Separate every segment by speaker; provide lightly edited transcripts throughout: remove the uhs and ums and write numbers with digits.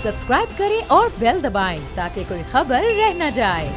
Speaker 1: Subscribe करें और bell दबाएं ताकि कोई खबर रह न जाए।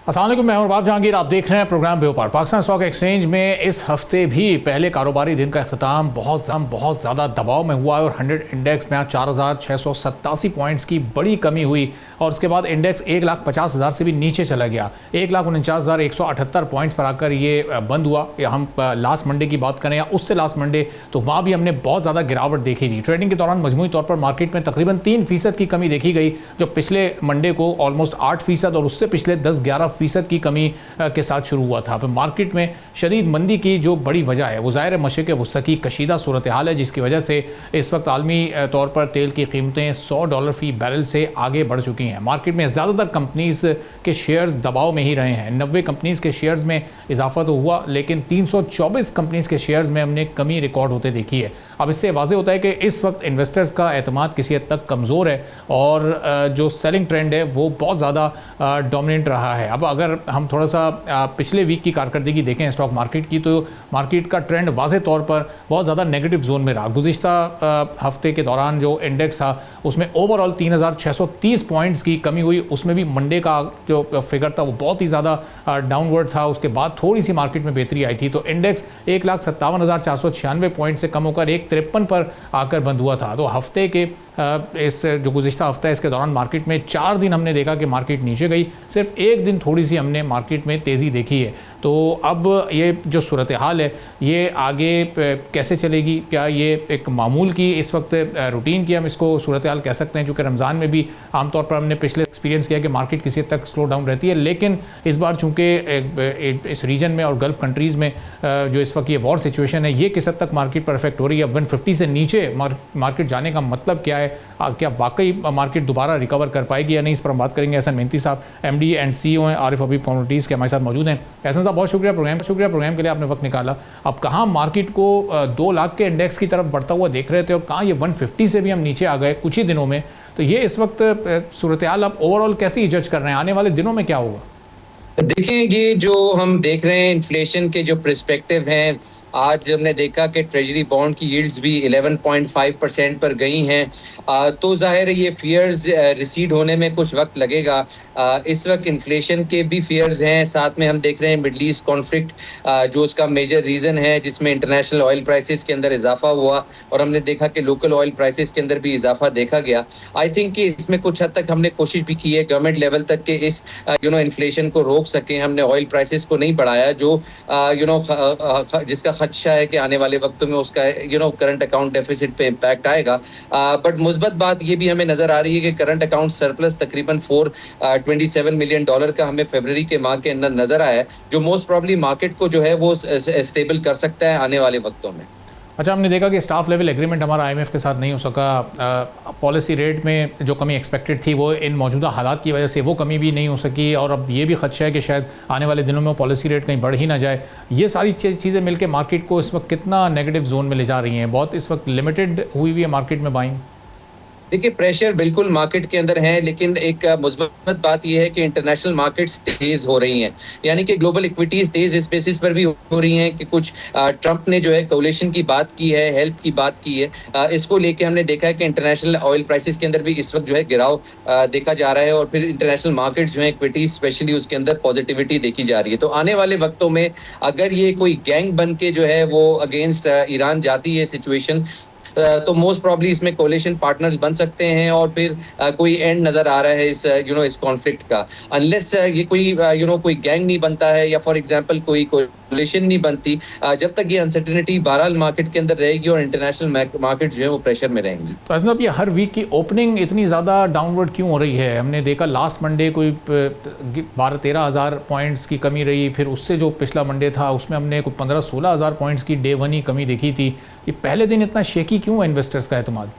Speaker 2: अस्सलाम वालेकुम, मैं हूं बाब जहांगीर। आप देख रहे हैं प्रोग्राम व्यापार। पाकिस्तान स्टॉक एक्सचेंज में इस हफ्ते भी पहले कारोबारी दिन का अख्ताम बहुत ज़्यादा दबाव में हुआ है और 100 इंडेक्स में आज 4,687 पॉइंट्स की बड़ी कमी हुई और उसके बाद इंडेक्स 1,50,000 से भी नीचे चला गया। 1,49,178 पॉइंट्स पर आकर ये बंद हुआ। हम लास्ट मंडे की बात करें या उससे लास्ट मंडे, तो वहाँ भी हमने बहुत ज़्यादा गिरावट देखी थी। ट्रेडिंग के दौरान मजमूई तौर पर मार्केट में तकरीबन 3% की कमी देखी गई, जो पिछले मंडे को ऑलमोस्ट 8% और उससे पिछले 10-11% की कमी के साथ शुरू हुआ था। अब मार्केट में शदीद मंदी की जो बड़ी वजह है वो ज़ाहिर मशरिक़ वस्ती की कशीदा सूरत हाल है, जिसकी वजह से इस वक्त आलमी तौर पर तेल की कीमतें $100 फी बैरल से आगे बढ़ चुकी हैं। मार्केट में ज़्यादातर कंपनीज़ के शेयर्स दबाव में ही रहे हैं। 90 कंपनीज़ के शेयर्स में इजाफा तो हुआ, लेकिन 324 कंपनीज़ के शेयर्स में हमने कमी रिकॉर्ड होते देखी है। अब इससे वाज़े होता है कि इस वक्त इन्वेस्टर्स का एतमाद किसी हद तक कमज़ोर है और जो सेलिंग ट्रेंड है वो बहुत ज़्यादा डोमिनेंट रहा है। अब अगर हम थोड़ा सा पिछले वीक की कारकर्दगी देखें स्टॉक मार्केट की, तो मार्केट का ट्रेंड वाज़े तौर पर बहुत ज़्यादा नेगेटिव जोन में रहा। गुज़िश्ता हफ्ते के दौरान जो इंडेक्स था उसमें ओवरऑल 3,630 पॉइंट्स की कमी हुई। उसमें भी मंडे का जो फिगर था वो बहुत ही ज़्यादा डाउनवर्ड था। उसके बाद थोड़ी सी मार्केट में बेहतरी आई थी, तो इंडेक्स 1,57,496 पॉइंट से कम होकर 1,53 पर आकर बंद हुआ था। तो हफ्ते के इस जो गुज़िश्ता हफ्ता है इसके दौरान मार्केट में 4 दिन हमने देखा कि मार्केट नीचे गई, सिर्फ एक दिन थोड़ी सी हमने मार्केट में तेज़ी देखी है। तो अब ये जो सूरत हाल है ये आगे कैसे चलेगी? क्या ये एक मामूल की इस वक्त रूटीन की हम इसको सूरत हाल कह सकते हैं? चूँकि रमज़ान में भी आमतौर पर हमने पिछले एक्सपीरियंस किया कि मार्केट किसी हद तक स्लो डाउन रहती है, लेकिन इस बार चूँकि इस रीजन में और गल्फ़ कंट्रीज़ में जो इस वक्त ये वॉर सिचुएशन है ये किस हद तक मार्केट पर इफेक्ट हो रही है। 150 से नीचे मार्केट जाने का मतलब क्या है? क्या वाकई मार्केट दोबारा रिकवर कर पाएगी या नहीं? इस पर हम बात करेंगे। एहसन मेहनती साहब MD एंड CEO हैं आरिफ हबीब कम्युनिटीज़ के, हमारे साथ मौजूद हैं। एहसन साहब, बहुत शुक्रिया प्रोग्राम के लिए आपने वक्त निकाला। अब कहाँ मार्केट को 2 लाख के इंडेक्स की तरफ बढ़ता हुआ देख रहे थे और कहाँ ये 150 से भी हम नीचे आ गए कुछ ही दिनों में। तो ये इस वक्त सूरत हाल आप ओवरऑल कैसे जज कर रहे हैं? आने वाले दिनों में क्या होगा?
Speaker 3: देखें, ये जो हम देख रहे हैं इन्फ्लेशन के जो पर्सपेक्टिव हैं, आज हमने देखा कि ट्रेजरी बॉन्ड की यील्ड्स भी 11.5% पर गई हैं। तो जाहिर है ये फियर्स रिसीड होने में कुछ वक्त लगेगा। इस वक्त इन्फ्लेशन के भी फियर्स हैं, साथ में हम देख रहे हैं मिडल ईस्ट कॉन्फ्लिक्ट जो उसका मेजर रीज़न है, जिसमें इंटरनेशनल ऑयल प्राइसेस के अंदर इजाफा हुआ और हमने देखा कि लोकल ऑयल प्राइसेस के अंदर भी इजाफा देखा गया। आई थिंक कि इसमें कुछ हद तक हमने कोशिश भी की है गवर्नमेंट लेवल तक के इस इन्फ्लेशन को रोक सकें। हमने ऑयल प्राइसेस को नहीं बढ़ाया, जो जिसका खदशा है कि आने वाले वक्तों में उसका करंट अकाउंट डेफिसिट पे इम्पैक्ट आएगा। बट मुस्बत बात ये भी हमें नजर आ रही है कि करंट अकाउंट सरप्लस तकरीबन $427 मिलियन का हमें फरवरी के माह के अंदर नजर आया है, जो मोस्ट प्रॉब्ली मार्केट को जो है वो स्टेबल कर सकता है आने वाले वक्तों में।
Speaker 2: अच्छा, हमने देखा कि स्टाफ लेवल एग्रीमेंट हमारा IMF के साथ नहीं हो सका। पॉलिसी रेट में जो कमी एक्सपेक्टेड थी वो इन मौजूदा हालात की वजह से वो कमी भी नहीं हो सकी और अब ये भी खदशा है कि शायद आने वाले दिनों में पॉलिसी रेट कहीं बढ़ ही ना जाए। ये सारी चीज़ें मिलकर मार्केट को इस वक्त कितना नेगेटिव जोन में ले जा रही हैं? बहुत इस वक्त लिमिटेड हुई है मार्केट में बाइंग।
Speaker 3: देखिए, प्रेशर बिल्कुल मार्केट के अंदर है, लेकिन एक मुस्बत बात यह है कि इंटरनेशनल मार्केट्स तेज हो रही हैं, यानी कि ग्लोबल इक्विटीज तेज इस बेसिस पर भी हो रही हैं कि कुछ ट्रंप ने जो है कोलेशन की बात की है, हेल्प की बात की है। इसको लेके हमने देखा है कि इंटरनेशनल ऑयल प्राइसेस के अंदर भी इस वक्त जो है गिराव देखा जा रहा है और फिर इंटरनेशनल मार्केट जो है इक्विटीज स्पेशली उसके अंदर पॉजिटिविटी देखी जा रही है। तो आने वाले वक्तों में अगर ये कोई गैंग बन के जो है वो अगेंस्ट ईरान जाती है सिचुएशन, तो मोस्ट प्रॉब्ली इसमें कोलिशन पार्टनर्स बन सकते हैं और फिर कोई एंड नजर आ रहा है इस कॉन्फ्लिक्ट का। अनलेस ये कोई कोई गैंग नहीं बनता है या फॉर एग्जांपल कोई कोलिशन नहीं बनती, जब तक ये अनसर्टेनिटी बहरहाल मार्केट के अंदर रहेगी और इंटरनेशनल मार्केट जो है वो प्रेशर में रहेंगी।
Speaker 2: तो ऐसा ये हर वीक की ओपनिंग इतनी ज़्यादा डाउनवर्ड क्यों हो रही है? हमने देखा लास्ट मंडे कोई 12-13 हज़ार पॉइंट्स की कमी रही, फिर उससे जो पिछला मंडे था उसमें हमने कोई 15-16 हज़ार पॉइंट्स की डे वन ही कमी देखी थी। ये पहले दिन इतना शेकी क्यों है इन्वेस्टर्स का एतमाद?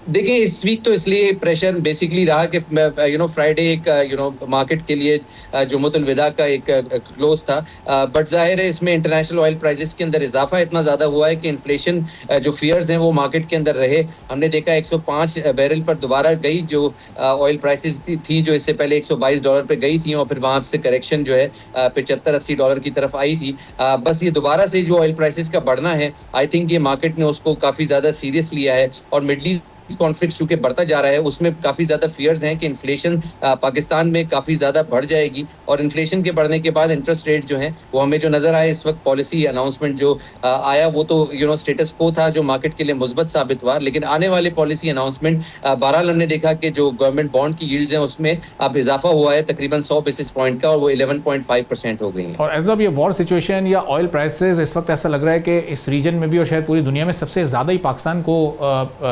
Speaker 3: देखिए इस वीक तो इसलिए प्रेशर बेसिकली रहा कि फ्राइडे एक मार्केट के लिए जुमतुल विदा का एक क्लोज था, बट जाहिर है इसमें इंटरनेशनल ऑयल प्राइसेस के अंदर इजाफा इतना ज़्यादा हुआ है कि इन्फ्लेशन जो फियर्स हैं वो मार्केट के अंदर रहे। हमने देखा 105 बैरल पर दोबारा गई जो ऑयल प्राइसेस थी जो इससे पहले $122 पे गई थी और फिर वहाँ से करेक्शन जो है $75-80 की तरफ आई थी। बस ये दोबारा से जो ऑयल प्राइसेस का बढ़ना है, आई थिंक ये मार्केट ने उसको काफ़ी ज़्यादा सीरियस लिया है और मिडल ईस्ट कॉन्फ्लिक्ट चूंकि बढ़ता जा रहा है उसमें काफी ज्यादा फियर्स हैं कि इन्फ्लेशन पाकिस्तान में काफी ज्यादा बढ़ जाएगी और इन्फ्लेशन के बढ़ने के बाद इंटरेस्ट रेट जो है वो हमें जो नजर आए इस वक्त पॉलिसी अनाउंसमेंट जो आया वो तो स्टेटस को था जो मार्केट के लिए मुस्बत साबित हुआ, लेकिन आने वाले पॉलिसी अनाउंसमेंट बहरहाल हमने देखा कि जो गवर्नमेंट बॉन्ड की यील्ड्स हैं उसमें अब इजाफा हुआ है तकरीबन 100 बेसिस पॉइंट का और वो 11.5% हो गई है।
Speaker 2: और एज अब ये वॉर सिचुएशन या ऑयल प्राइसेस इस वक्त ऐसा लग रहा है कि इस रीजन में भी और शायद पूरी दुनिया में सबसे ज़्यादा ही पाकिस्तान को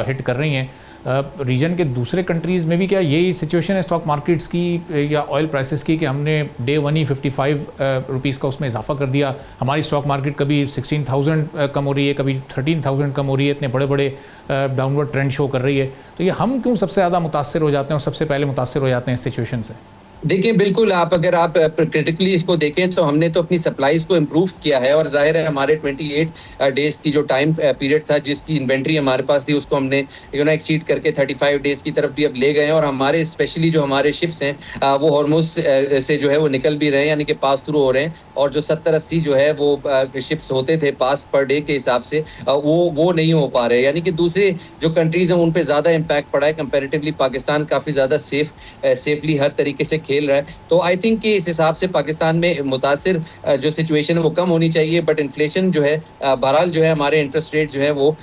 Speaker 2: हिट कर रही हैं। रीजन के दूसरे कंट्रीज़ में भी क्या यही सिचुएशन है स्टॉक मार्केट्स की या ऑयल प्राइसेस की कि हमने डे वन ही 55 रुपीज़ का उसमें इजाफा कर दिया? हमारी स्टॉक मार्केट कभी 16,000 कम हो रही है, कभी 13,000 कम हो रही है, इतने बड़े बड़े डाउनवर्ड ट्रेंड शो कर रही है। तो ये हम क्यों सबसे ज़्यादा मुतासर हो जाते हैं और सबसे पहले मुतासर हो जाते हैं इस सिचुएशन से?
Speaker 3: देखिए बिल्कुल अगर आप क्रिटिकली इसको देखें तो हमने तो अपनी सप्लाईज को इम्प्रूव किया है और जाहिर है हमारे 28 डेज की जो टाइम पीरियड था जिसकी इन्वेंट्री हमारे पास थी उसको हमने एक्सीड करके 35 डेज की तरफ भी अब ले गए हैं और हमारे स्पेशली जो हमारे शिप्स हैं वो हॉर्मुज से जो है वो निकल भी रहे हैं यानी कि पास थ्रू हो रहे हैं और जो 70-80 जो है वो शिप्स होते थे पास पर डे के हिसाब से वो नहीं हो पा रहे, यानी कि दूसरे जो कंट्रीज हैं उन पर ज़्यादा इम्पैक्ट पड़ा है कंपेरेटिवली। पाकिस्तान काफ़ी ज़्यादा सेफली हर तरीके से खेल रहा है, तो आई थिंक कि इस हिसाब से पाकिस्तान में मुतासिर जो सिचुएशन है वो कम होनी चाहिए, बट इन्फ्लेशन जो है बहरहाल जो है हमारे इंटरेस्ट रेट जो है वो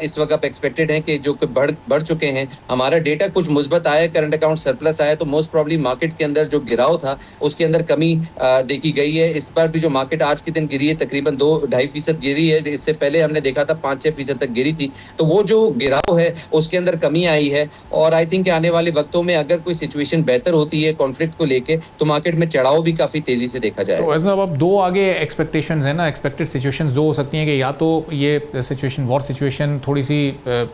Speaker 3: इस वक्त आप एक्सपेक्टेड है कि जो बढ़ चुके हैं। हमारा डेटा कुछ मुस्बत आया, करंट अकाउंट सरप्लस आया, तो मोस्ट प्रॉब्ली मार्केट के अंदर जो गिराव था उसके अंदर कमी देखी गई है। इस बार भी जो मार्केट आज के दिन गिरी है तकरीबन 2-2.5% गिरी है, इससे पहले हमने देखा था 5-6% तक गिरी थी, तो वो जो गिराव है उसके अंदर कमी आई है। और आई थिंक आने वाले वक्तों में अगर कोई सिचुएशन बेहतर होती है कॉन्फ्लिक्ट को लेके तो मार्केट में चढ़ाव भी काफी तेजी से देखा जाएगा।
Speaker 2: तो ऐसा अब दो आगे एक्सपेक्टेशंस है ना, एक्सपेक्टेड सिचुएशंस दो हो सकती हैं कि या तो ये सिचुएशन वॉर सिचुएशन थोड़ी सी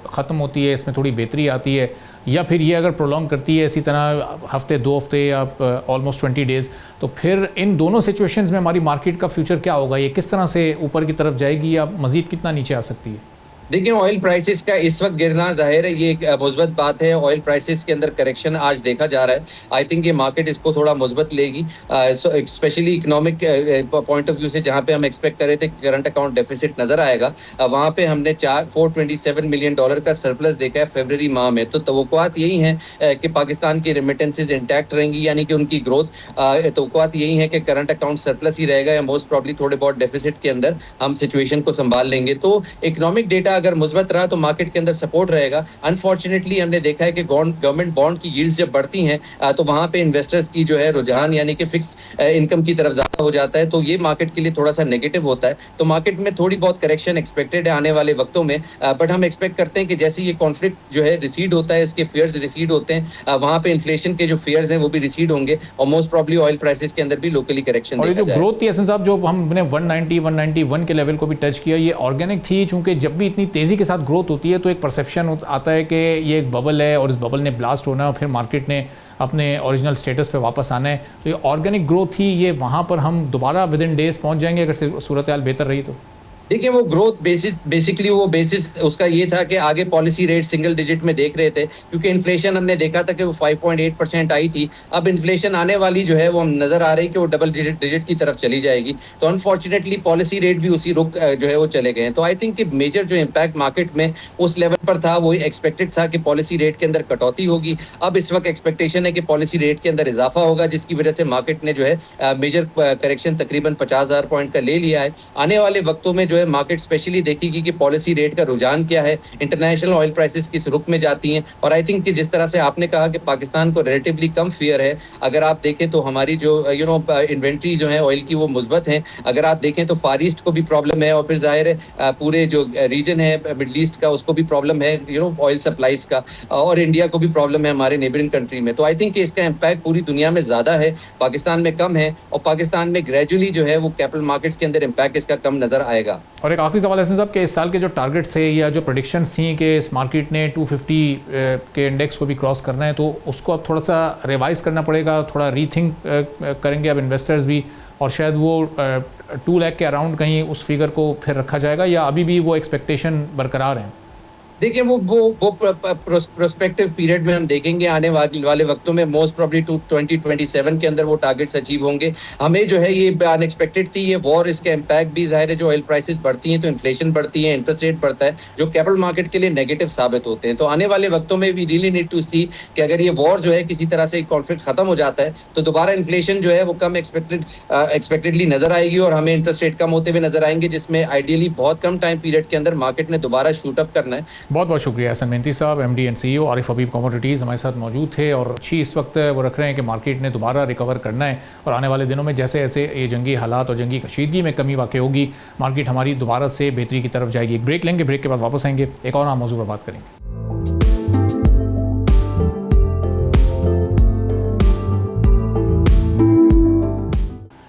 Speaker 2: ख़त्म होती है, इसमें थोड़ी बेहतरी आती है, या फिर ये अगर प्रोलॉन्ग करती है इसी तरह हफ्ते 2 हफ्ते या ऑलमोस्ट 20 डेज़, तो फिर इन दोनों सिचुएशंस में हमारी मार्केट का फ्यूचर क्या होगा? ये किस तरह से ऊपर की तरफ जाएगी या मज़ीद कितना नीचे आ सकती है?
Speaker 3: देखिए ऑयल प्राइसेस का इस वक्त गिरना जाहिर है ये एक मुस्बत बात है। ऑयल प्राइसेस के अंदर करेक्शन आज देखा जा रहा है, आई थिंक ये मार्केट इसको थोड़ा मुस्बत लेगी, specially economic point of view से। जहां पे हम एक्सपेक्ट कर रहे थे करंट अकाउंट डेफिसिट नजर आएगा, वहां पे हमने $427 मिलियन का सरप्लस देखा है फरवरी माह में। तो तवक्कुआत यही है कि पाकिस्तान की रेमिटेंसेज इंटैक्ट रहेंगी, यानी कि उनकी ग्रोथ, तवक्कुआत यही है कि करंट अकाउंट सरप्लस ही रहेगा या मोस्ट प्रॉब्ली थोड़े बहुत डेफिसिट के अंदर हम सिचुएशन को संभाल लेंगे। तो इकोनॉमिक डेटा अगर मुस्बत रहा तो मार्केट के अंदर सपोर्ट रहेगा। अनफॉर्चुनेटली हमने देखा है कि गवर्नमेंट बॉन्ड की यील्ड्स जब बढ़ती हैं तो वहां पे इन्वेस्टर्स की जो है रुझान यानी कि फिक्स इनकम की तरफ ज्यादा हो जाता है, तो ये मार्केट के लिए थोड़ा सा नेगेटिव होता है। तो मार्केट में थोड़ी बहुत करेक्शन एक्सपेक्टेड है आने वाले वक्तों में, बट हम एक्सपेक्ट करते हैं कि जैसे ये कॉन्फ्लिक्ट जो है रिसीड होता है, इसके फियर्स रिसीड होते हैं, वहां पे इन्फ्लेशन के जो फियर्स हैं वो भी रिसीड होंगे और मोस्ट प्रॉब्ली ऑयल प्राइसेस के अंदर भी लोकली करेक्शन
Speaker 2: और ये जो ग्रोथ थी एहसन साहब, जो हमने 191 के लेवल को भी टच किया, ये ऑर्गेनिक थी, चूंकि जब भी इतनी तेजी के साथ ग्रोथ होती है तो एक परसेप्शन आता है कि ये एक बबल है और इस बबल ने ब्लास्ट होना है और फिर मार्केट ने अपने ओरिजिनल स्टेटस पे वापस आना है। तो ये ऑर्गेनिक ग्रोथ ही, ये वहाँ पर हम दोबारा विद इन डेज पहुँच जाएंगे अगर सूरत हाल बेहतर रही तो?
Speaker 3: देखिए वो ग्रोथ बेसिकली वो बेसिस उसका ये था कि आगे पॉलिसी रेट सिंगल डिजिट में देख रहे थे, क्योंकि इन्फ्लेशन हमने देखा था कि वो 5.8% आई थी। अब इन्फ्लेशन आने वाली जो है वो हम नजर आ रही कि वो डबल डिजिट की तरफ चली जाएगी, तो अनफॉर्चुनेटली पॉलिसी रेट भी उसी रुख जो है वो चले गए हैं। तो आई थिंक कि मेजर जो इम्पैक्ट मार्केट में उस लेवल पर था वही एक्सपेक्टेड था कि पॉलिसी रेट के अंदर कटौती होगी। अब इस वक्त एक्सपेक्टेशन है कि पॉलिसी रेट के अंदर इजाफा होगा, जिसकी वजह से मार्केट ने जो है मेजर करेक्शन तकरीबन 50,000 पॉइंट का ले लिया है। आने वाले वक्तों में जो है मार्केट स्पेशली देखेगी कि पॉलिसी रेट का रुझान क्या है, इंटरनेशनल ऑयल प्राइसेस किस रुख में जाती हैं। और आई थिंक कि जिस तरह से आपने कहा कि पाकिस्तान को रिलेटिवली कम फियर है, अगर आप देखें तो हमारी जो इन्वेंट्री जो है ऑयल की वो मुस्बत है। अगर आप देखें तो फार ईस्ट को भी प्रॉब्लम है और फिर जाहिर है पूरे जो रीजन है मिडल ईस्ट का उसको भी प्रॉब्लम है ऑयल सप्लाईज का, और इंडिया को भी प्रॉब्लम है हमारे नेबरिंग कंट्री में। तो आई थिंक कि इसका इम्पैक्ट पूरी दुनिया में ज्यादा है, पाकिस्तान में कम है, और पाकिस्तान में ग्रेजुअली जो है वो कैपिटल मार्केट्स के अंदर इम्पैक्ट इसका कम नजर आएगा।
Speaker 2: और एक आखिरी सवाल है साहब कि इस साल के जो टारगेट थे या जो प्रेडिक्शंस थी कि इस मार्केट ने 250 के इंडेक्स को भी क्रॉस करना है, तो उसको अब थोड़ा सा रिवाइज करना पड़ेगा, थोड़ा रीथिंक करेंगे अब इन्वेस्टर्स भी, और शायद वो 2 लाख के अराउंड कहीं उस फिगर को फिर रखा जाएगा, या अभी भी वो एक्सपेक्टेशन बरकरार हैं?
Speaker 3: देखिए वो प्रोस्पेक्टिव पीरियड में हम देखेंगे आने वाले वक्तों में, मोस्ट प्रोबब्ली 2027 के अंदर वो टारगेट्स अचीव होंगे। हमें जो है ये अनएक्सपेक्टेड थी ये वॉर, इसका इम्पैक्ट भी ज़ाहिर है, जो ऑयल प्राइसेस बढ़ती हैं तो इन्फ्लेशन बढ़ती है, इंटरेस्ट रेट बढ़ता है, जो कैपिटल मार्केट के लिए नेगेटिव साबित होते हैं। तो आने वाले वक्तों में वी रियली नीड टू सी कि अगर ये वॉर जो है किसी तरह से कॉन्फ्लिक्ट खत्म हो जाता है तो दोबारा इन्फ्लेशन जो है वो कम एक्सपेक्टेडली नजर आएगी और हमें इंटरेस्ट रेट कम होते हुए नजर आएंगे, जिसमें आइडियली बहुत कम टाइम पीरियड के अंदर मार्केट ने दोबारा शूट अप करना है।
Speaker 2: बहुत बहुत शुक्रिया एहसन मेहनती साहब, MD and CEO Arif Habib commodities हमारे साथ मौजूद थे, और अच्छी इस वक्त वो रख रहे हैं कि मार्केट ने दोबारा रिकवर करना है, और आने वाले दिनों में जैसे जैसे ये जंगी हालात और जंगी कशीदगी में कमी वाक़ होगी, मार्केट हमारी दोबारा से बेहतरी की तरफ जाएगी। एक ब्रेक लेंगे, ब्रेक के बाद वापस आएंगे, एक और आम मौजूद पर बात करेंगे।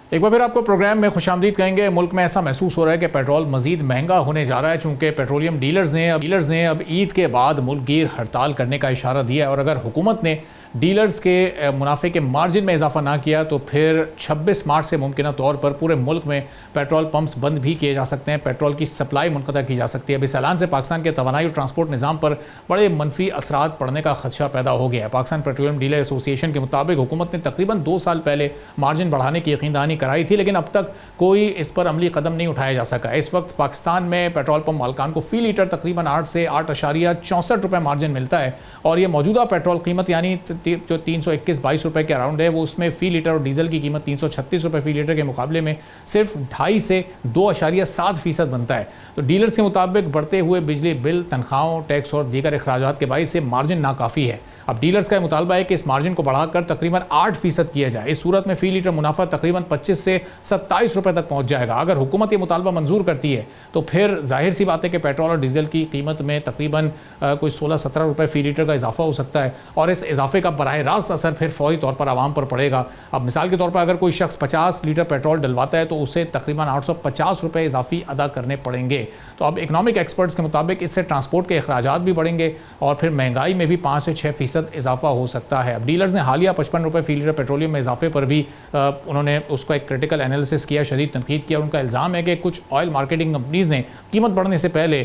Speaker 2: एक बार फिर आपको प्रोग्राम में खुशामदीद कहेंगे। मुल्क में ऐसा महसूस हो रहा है कि पेट्रोल मजीद महंगा होने जा रहा है, चूंकि पेट्रोलियम डीलर्स ने अब ईद के बाद मुल्क गिर हड़ताल करने का इशारा दिया है, और अगर हुकूमत ने डीलर्स के मुनाफे के मार्जिन में इजाफा ना किया तो फिर 26 मार्च से मुमकिन तौर पर पूरे मुल्क में पेट्रोल पंप्स बंद भी किए जा सकते हैं, पेट्रोल की सप्लाई मुनक़ता की जा सकती है। अब इस ऐलान से पाकिस्तान के तवानाई और ट्रांसपोर्ट निज़ाम पर बड़े मनफी असरात पड़ने का खदशा पैदा हो गया है। पाकिस्तान पेट्रोलियम डीलर एसोसिएशन के मुताबिक हुकूमत ने तकरीबन 2 साल पहले मार्जिन बढ़ाने की यकीन दहानी कराई थी, लेकिन अब तक कोई इस पर अमली कदम नहीं उठाया जा सका। इस वक्त पाकिस्तान में पेट्रोल पंप मालकान को फ़ी लीटर तकरीबन 8 से 8.64 रुपये मार्जिन मिलता है, और ये मौजूदा पेट्रोल कीमत यानी जो 321-22 रुपये के अराउंड है, वो उसमें फ़ी लीटर और डीजल की कीमत 336 रुपये फ़ी लीटर के मुकाबले में सिर्फ 2.5 से 2.7% बनता है। तो डीलर्स के मुताबिक बढ़ते हुए बिजली बिल, तनख्वाहों, टैक्स और दीगर अखराजात के बाइस से मार्जिन नाकाफ़ी है। अब डीलर्स का मुतालबा है कि इस मार्जिन को बढ़ाकर तकरीबन 8% किया जाए। इस सूरत में फ़ी लीटर मुनाफा तकरीबन 25 से 27 रुपये तक पहुँच जाएगा। अगर हुकूमत ये मुतालबा मंजूर करती है तो फिर जाहिर सी बात है कि पेट्रोल और डीजल की कीमत में तकरीबन कोई 16-17 रुपये फ़ी लीटर का इजाफा हो सकता है, और इस इजाफे का बराह रास्त असर फिर फौरी तौर पर आवाम पर पड़ेगा। अब मिसाल के तौर पर अगर कोई शख्स 50 लीटर पेट्रोल डलवाता है तो उसे तकरीबन 850 रुपये इजाफी अदा करने पड़ेंगे। तो अब इकनॉमिक एक्सपर्ट्स के मुताबिक इससे ट्रांसपोर्ट के अखराजात भी बढ़ेंगे और फिर महंगाई में भी 5 से 6% इजाफा हो सकता है। अब डीलर्स ने हालिया 55 रुपये फ़ी लीटर पेट्रोलियम में इजाफे पर भी उन्होंने उसका एक क्रिटिकल एनालिसिस किया, शदीद तनकीद किया। उनका इल्ज़ाम है कि कुछ ऑयल मार्केटिंग कंपनीज़ ने कीमत बढ़ने से पहले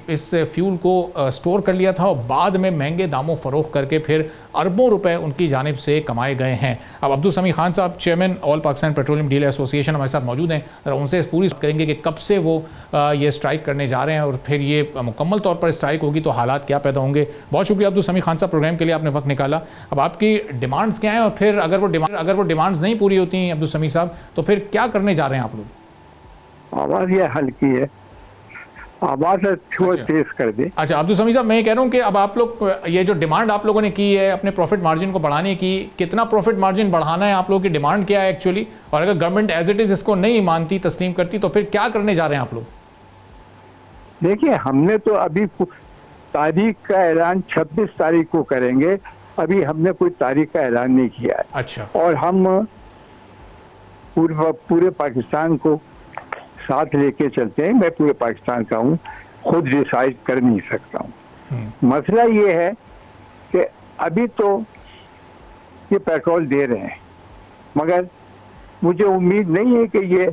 Speaker 2: इस फ्यूल को स्टोर कर लिया था और बाद में महंगे दामों फ़रोख्त करके फिर अरबों रुपए उनकी जानिब से कमाए गए हैं। अब अब्दुल समी खान साहब, chairman all Pakistan petroleum dealer association, हमारे साथ मौजूद हैं। उनसे पूरी बात करेंगे कि कब से वो ये स्ट्राइक करने जा रहे हैं और फिर ये मुकम्मल तौर पर स्ट्राइक होगी तो हालात क्या पैदा होंगे। बहुत शुक्रिया अब्दुल समी खान साहब, प्रोग्राम के लिए आपने वक्त निकाला। अब आपकी डिमांड्स क्या हैं, और फिर अगर वो डिमांड्स नहीं पूरी होती हैं अब्दुल समी साहब, तो फिर क्या करने जा रहे हैं आप लोग?
Speaker 4: आवाज़ ये हल्की है, आवाज़ तेज कर दे।
Speaker 2: अच्छा अब्दुल समी साहब, मैं कह रहा हूँ कि अब आप लोग ये जो डिमांड आप लोगों ने की है अपने प्रॉफिट मार्जिन को बढ़ाने की, कितना प्रॉफिट मार्जिन बढ़ाना है, आप लोगों की डिमांड क्या है एक्चुअली, और अगर गवर्नमेंट एज इट इज़ इसको नहीं मानती, तस्लीम करती, तो फिर क्या करने जा रहे हैं आप लोग?
Speaker 4: देखिए, हमने तो अभी तारीख का ऐलान 26 तारीख को करेंगे, अभी हमने कोई तारीख का ऐलान नहीं किया है।
Speaker 2: अच्छा।
Speaker 4: और हम पूरे पाकिस्तान को साथ लेके चलते हैं। मैं पूरे पाकिस्तान का हूँ, खुद डिसाइड कर नहीं सकता हूँ। मसला ये है कि अभी तो ये पेट्रोल दे रहे हैं, मगर मुझे उम्मीद नहीं है कि ये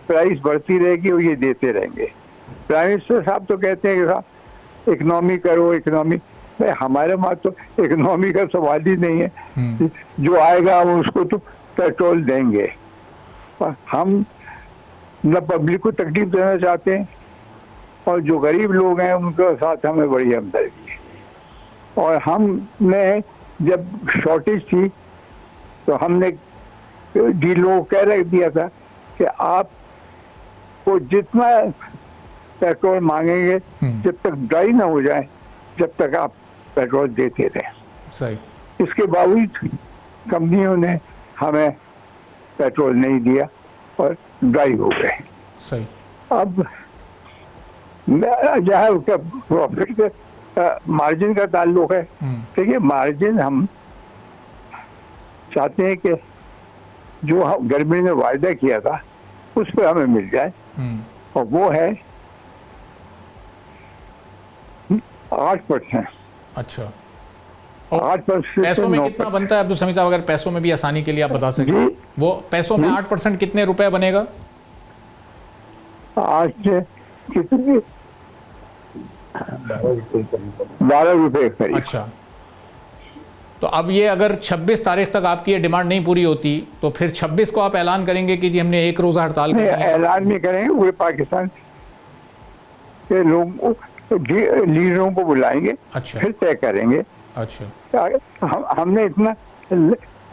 Speaker 4: प्राइस बढ़ती रहेगी और ये देते रहेंगे। प्राइम मिनिस्टर साहब तो कहते हैं कि साहब इकनॉमी करो, इकनॉमी। भाई हमारे वहाँ तो इकनॉमी का सवाल ही नहीं है, जो आएगा हम उसको तो पेट्रोल देंगे। हम न पब्लिक को तकलीफ देना चाहते हैं, और जो गरीब लोग हैं उनके साथ हमें बड़ी हमदर्दी है। और हमने जब शॉर्टेज थी तो हमने डीलरों को कह रख दिया था कि आपको जितना पेट्रोल मांगेंगे जब तक ड्राई ना हो जाए, जब तक आप पेट्रोल देते रहे।
Speaker 2: सही। इसके
Speaker 4: बावजूद कंपनियों ने हमें पेट्रोल नहीं दिया और ड्राई हो गए।
Speaker 2: सही।
Speaker 4: अब जहाँ प्रॉफिट का मार्जिन का ताल्लुक है, देखिए मार्जिन हम चाहते हैं कि जो गवर्नमेंट ने वायदा किया था उस पर हमें मिल जाए। और वो है 8%।
Speaker 2: अच्छा,
Speaker 4: 8%
Speaker 2: पैसों में कितना बनता है अब्दुल समीद साहब, अगर पैसों में भी आसानी के लिए आप बता सकें?
Speaker 4: जी,
Speaker 2: वो पैसों में 8% कितने रुपए बनेगा?
Speaker 4: आज से कितने 12 रुपए करीब।
Speaker 2: अच्छा, तो अब ये अगर 26 तारीख तक आपकी ये डिमांड नहीं पूरी होती तो फिर 26 को आप ऐलान करेंगे कि जी हमने एक रोज़ा हड़ताल
Speaker 4: नहीं,
Speaker 2: करनी है?
Speaker 4: ऐलान नहीं करेंगे, पूरे पाकिस्तान के लोगों लीडरों को बुलाएंगे,
Speaker 2: अच्छा
Speaker 4: फिर तय करेंगे।
Speaker 2: अच्छा,
Speaker 4: हमने इतना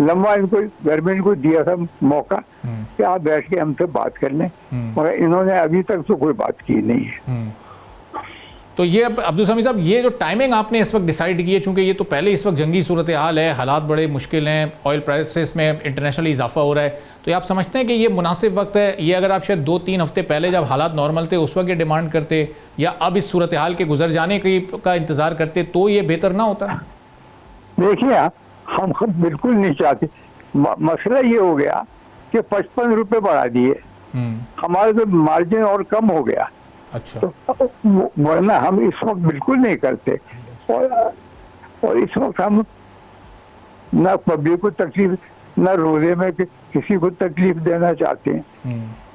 Speaker 4: लंबा इनको गवर्नमेंट को दिया था मौका कि आप बैठ के हमसे बात कर लें, मगर इन्होंने अभी तक तो कोई बात की नहीं है।
Speaker 2: तो ये अब्दुल समीद साहब, ये जो टाइमिंग आपने इस वक्त डिसाइड की है, चूंकि ये तो पहले इस वक्त जंगी सूरत हाल है, हालात बड़े मुश्किल हैं, ऑयल प्राइसेस में इंटरनेशनली इजाफा हो रहा है, तो ये आप समझते हैं कि ये मुनासिब वक्त है? ये अगर आप शायद 2-3 हफ्ते पहले जब हालात नॉर्मल थे उस वक्त ये डिमांड करते, या अब इस सूरत हाल के गुजर जाने का इंतज़ार करते, तो ये बेहतर ना होता?
Speaker 4: देखिए, हम बिल्कुल नहीं चाहते। मसला ये हो गया कि 55 रुपए बढ़ा दिए, हमारे तो मार्जिन और कम हो गया।
Speaker 2: अच्छा,
Speaker 4: तो वरना हम इस वक्त बिल्कुल नहीं करते, और इस वक्त हम ना पब्लिक को तकलीफ, ना रोजे में किसी को तकलीफ देना चाहते हैं।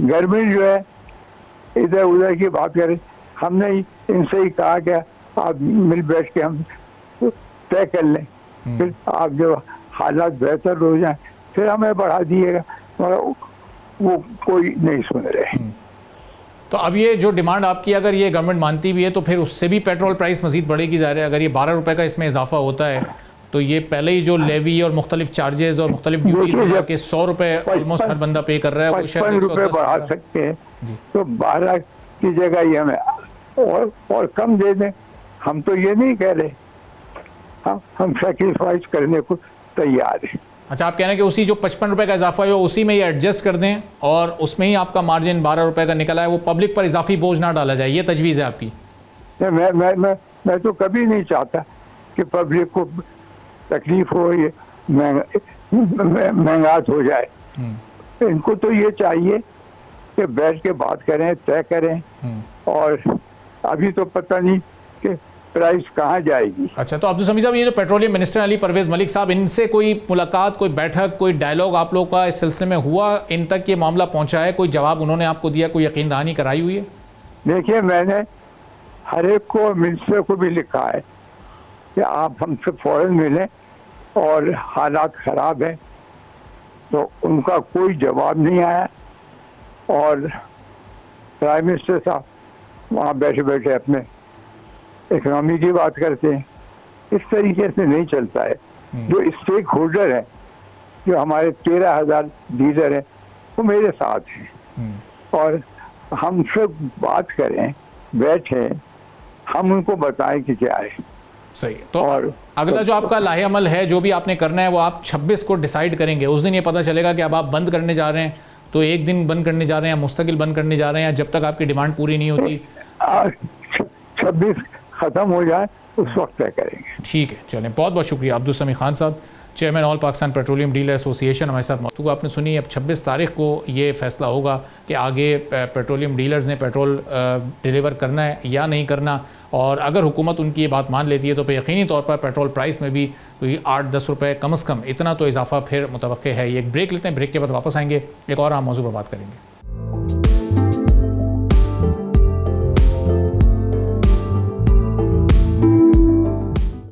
Speaker 4: गवर्नमेंट जो है इधर उधर की बात करे, हमने इनसे ही कहा कि आप मिल बैठ के हम तय कर लें, फिर आप जब हालात बेहतर हो जाए फिर हमें बढ़ा दिएगा, मगर वो कोई नहीं सुन रहे।
Speaker 2: तो अब ये जो डिमांड आपकी अगर ये गवर्नमेंट मानती भी है तो फिर उससे भी पेट्रोल प्राइस मजीद बढ़ेगी ज़ाहिर है। अगर ये 12 रुपये का इसमें इजाफा होता है तो ये पहले ही जो लेवी और मुख्तलिफ चार्जेस और मुख्तलिफ ड्यूटीज मिला के 100 रुपये ऑलमोस्ट हर बंदा पे कर रहा है, वो शायद
Speaker 4: 55 रुपये बढ़ा सकते हैं, तो 12 की जगह ये हमें और कम दे दें। हम तो ये नहीं कह रहे, हम सेक्रीफाइस करने को तैयार हैं।
Speaker 2: अच्छा, आप कह रहे हैं कि उसी जो 55 रुपये का इजाफा है उसी में ये एडजस्ट कर दें और उसमें ही आपका मार्जिन 12 रुपये का निकला है, वो पब्लिक पर इजाफी बोझ ना डाला जाए, ये तजवीज़ है आपकी?
Speaker 4: मैं तो कभी नहीं चाहता कि पब्लिक को तकलीफ हो, ये महंगात हो जाए। इनको तो ये चाहिए कि बैठ के बात करें, तय करें, और अभी तो पता नहीं कि प्राइस कहाँ जाएगी।
Speaker 2: अच्छा, तो अब्दुल समीद साहब, ये जो पेट्रोलियम मिनिस्टर अली परवेज़ मलिक साहब, इनसे कोई मुलाकात, कोई बैठक, कोई डायलॉग आप लोग का इस सिलसिले में हुआ? इन तक ये मामला पहुंचा है? कोई जवाब उन्होंने आपको दिया? कोई यकीन दहानी कराई हुई है?
Speaker 4: देखिए, मैंने हर एक को, मिनिस्टर को भी लिखा है कि आप हमसे फौरन मिलें, और हालात ख़राब हैं, तो उनका कोई जवाब नहीं आया। और प्राइम मिनिस्टर साहब वहाँ बैठे बैठे अपने इकोनॉमी की बात करते हैं। इस तरीके से नहीं चलता है। जो स्टेक होल्डर है, जो हमारे 13,000 डीलर हैं, वो मेरे साथ हैं, और हमसे बात करें, बैठे, हम उनको बताएं कि क्या है।
Speaker 2: सही। तो और अगला जो आपका लाहे अमल है, जो भी आपने करना है, वो आप 26 को डिसाइड करेंगे। उस दिन ये पता चलेगा कि अब आप बंद करने जा रहे हैं, तो एक दिन बंद करने जा रहे हैं या मुस्तकिल बंद करने जा रहे हैं, या जब तक आपकी डिमांड पूरी नहीं होती?
Speaker 4: 26 खत्म हो जाए उस वक्त तय करेंगे।
Speaker 2: ठीक है, चलें, बहुत बहुत शुक्रिया अब्दुल समीद खान साहब, chairman all Pakistan petroleum dealer association, हमारे साथ मौजूद। आपने सुनी, अब 26 तारीख को ये फैसला होगा कि आगे पेट्रोलियम डीलर्स ने पेट्रोल डिलीवर करना है या नहीं करना, और अगर हुकूमत उनकी ये बात मान लेती है तो फिर यकीनी तौर पर पेट्रोल प्राइस में भी कोई 8-10 रुपये कम से कम इतना तो इजाफा फिर मुतवक्के है। ये एक ब्रेक लेते हैं, ब्रेक के बाद वापस आएंगे, एक और आम मौजू पर बात करेंगे।